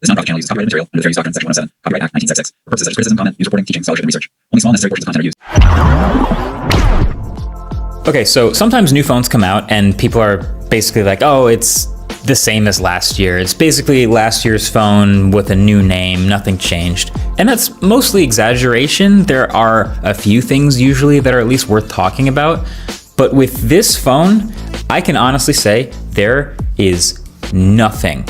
This nonprofit channel uses copyrighted material under the Fair Use Doctrine, Section 107, Copyright Act, 1976, for purposes such as criticism, comment, news reporting, teaching, scholarship, and research. Only small necessary portions of content are used. Okay, so sometimes new phones come out and people are basically like, oh, it's the same as last year. It's basically last year's phone with a new name, nothing changed. And that's mostly exaggeration. There are a few things usually that are at least worth talking about. But with this phone, I can honestly say there is nothing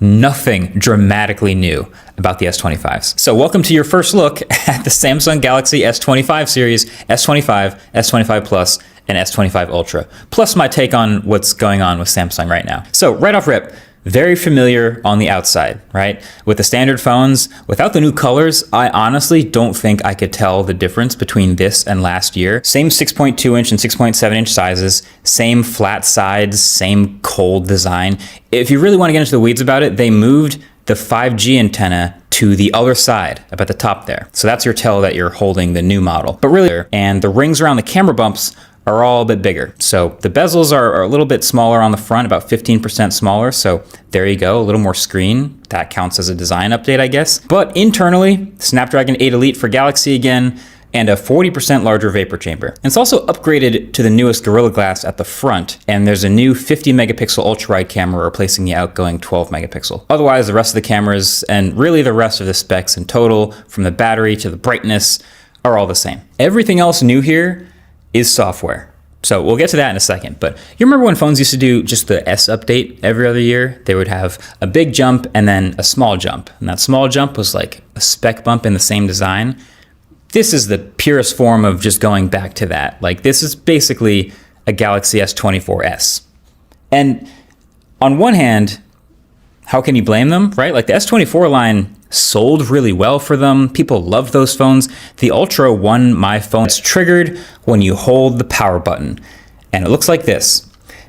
dramatically new about the S25s. So welcome to your first look at the Samsung Galaxy S25 series, S25, S25 Plus, and S25 Ultra, plus my take on what's going on with Samsung right now. So right off rip, very familiar on the outside, right? With the standard phones, without the new colors, I honestly don't think I could tell the difference between this and last year. Same 6.2 inch and 6.7 inch sizes, same flat sides, same cold design. If you really want to get into the weeds about it, they moved the 5G antenna to the other side, up at the top there. So that's your tell that you're holding the new model. But really, and the rings around the camera bumps are all a bit bigger. So the bezels are a little bit smaller on the front, about 15% smaller. So there you go, a little more screen. That counts as a design update, I guess. But internally, Snapdragon 8 Elite for Galaxy again, and a 40% larger vapor chamber. And it's also upgraded to the newest Gorilla Glass at the front, and there's a new 50 megapixel ultra-wide camera replacing the outgoing 12 megapixel. Otherwise, the rest of the cameras, and really the rest of the specs in total, from the battery to the brightness, are all the same. Everything else new here is software. So we'll get to that in a second, but you remember when phones used to do just the S update every other year? They would have a big jump and then a small jump, and that small jump was like a spec bump in the same design. This is the purest form of just going back to that. Like, this is basically a Galaxy S24s. And on one hand, how can you blame them, right? Like, the S24 line sold really well for them. People loved those phones. The Ultra won my phone. It's triggered when you hold the power button, and it looks like this.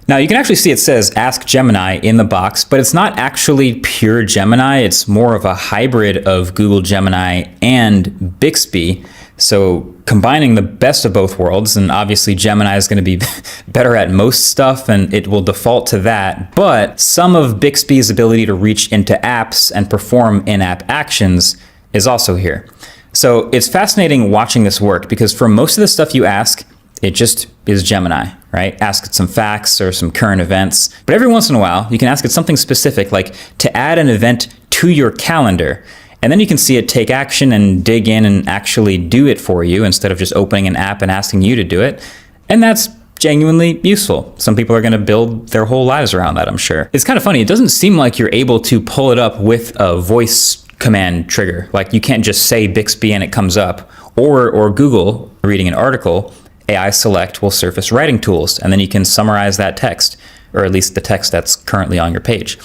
Now you can actually see it says Ask Gemini in the box, but it's not actually pure Gemini. It's more of a hybrid of Google Gemini and Bixby. So combining the best of both worlds, and obviously Gemini is going to be better at most stuff and it will default to that. But some of Bixby's ability to reach into apps and perform in-app actions is also here. So it's fascinating watching this work because for most of the stuff you ask, it just is Gemini, right? Ask it some facts or some current events. But every once in a while, you can ask it something specific, like to add an event to your calendar. And then you can see it take action and dig in and actually do it for you instead of just opening an app and asking you to do it. And that's genuinely useful. Some people are going to build their whole lives around that, I'm sure. It's kind of funny. It doesn't seem like you're able to pull it up with a voice command trigger. Like, you can't just say Bixby and it comes up. Or Google, reading an article, AI Select will surface writing tools, and then you can summarize that text, or at least the text that's currently on your page.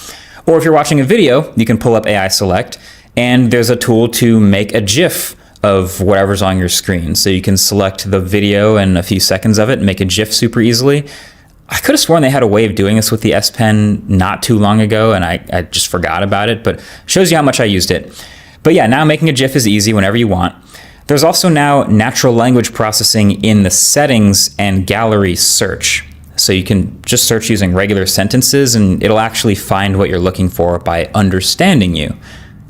Or if you're watching a video, you can pull up AI Select, and there's a tool to make a GIF of whatever's on your screen. So you can select the video and a few seconds of it and make a GIF super easily. I could have sworn they had a way of doing this with the S Pen not too long ago, and I just forgot about it, but shows you how much I used it. But yeah, now making a GIF is easy whenever you want. There's also now natural language processing in the settings and gallery search. So you can just search using regular sentences and it'll actually find what you're looking for by understanding you.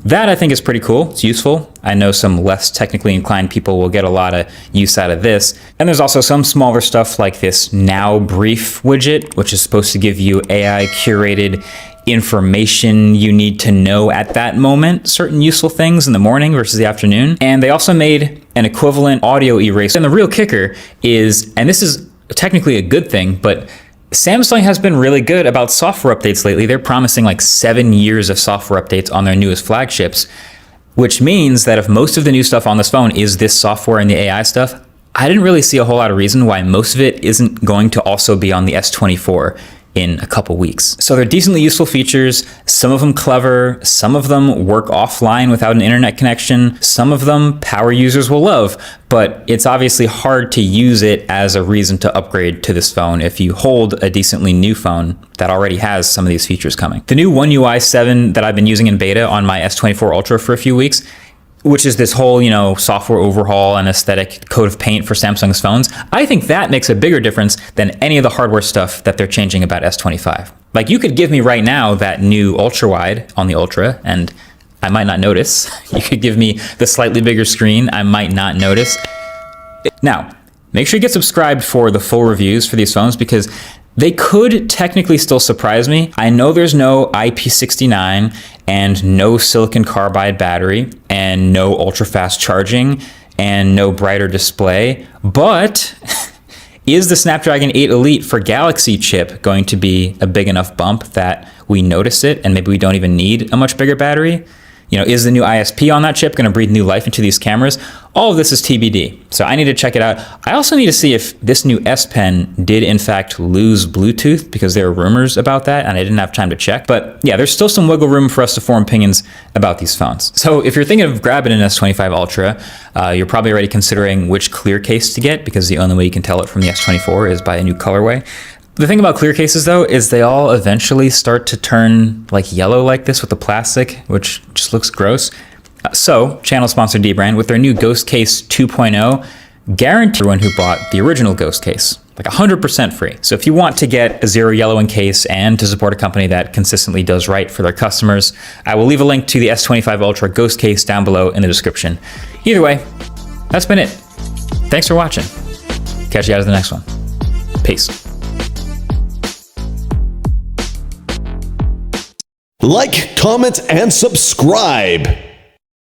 That I think is pretty cool. It's useful. I know some less technically inclined people will get a lot of use out of this. And there's also some smaller stuff like this Now Brief widget, which is supposed to give you AI curated information you need to know at that moment, certain useful things in the morning versus the afternoon. And they also made an equivalent audio eraser. And the real kicker is, and this is technically a good thing, but Samsung has been really good about software updates lately. They're promising like 7 years of software updates on their newest flagships, which means that if most of the new stuff on this phone is this software and the AI stuff, I didn't really see a whole lot of reason why most of it isn't going to also be on the S24 in a couple weeks. So they're decently useful features, some of them clever, some of them work offline without an internet connection, some of them power users will love, but it's obviously hard to use it as a reason to upgrade to this phone if you hold a decently new phone that already has some of these features coming. The new One UI 7 that I've been using in beta on my S24 Ultra for a few weeks which is this whole, software overhaul and aesthetic coat of paint for Samsung's phones. I think that makes a bigger difference than any of the hardware stuff that they're changing about S25. Like, you could give me right now that new ultra wide on the Ultra and I might not notice. You could give me the slightly bigger screen, I might not notice. Now, make sure you get subscribed for the full reviews for these phones because they could technically still surprise me. I know there's no IP69 and no silicon carbide battery and no ultra fast charging and no brighter display, but is the Snapdragon 8 Elite for Galaxy chip going to be a big enough bump that we notice it and maybe we don't even need a much bigger battery? Is the new ISP on that chip going to breathe new life into these cameras? All of this is TBD, so I need to check it out. I also need to see if this new S Pen did in fact lose Bluetooth, because there are rumors about that and I didn't have time to check. But yeah, there's still some wiggle room for us to form opinions about these phones. So if you're thinking of grabbing an S25 Ultra, you're probably already considering which clear case to get, because the only way you can tell it from the S24 is by a new colorway. The thing about clear cases, though, is they all eventually start to turn like yellow like this with the plastic, which just looks gross. So, channel sponsor Dbrand, with their new Ghost Case 2.0, guarantee everyone who bought the original Ghost Case, like 100% free. So if you want to get a zero yellowing case and to support a company that consistently does right for their customers, I will leave a link to the S25 Ultra Ghost Case down below in the description. Either way, that's been it. Thanks for watching. Catch you guys in the next one. Peace. Like, comment, and subscribe.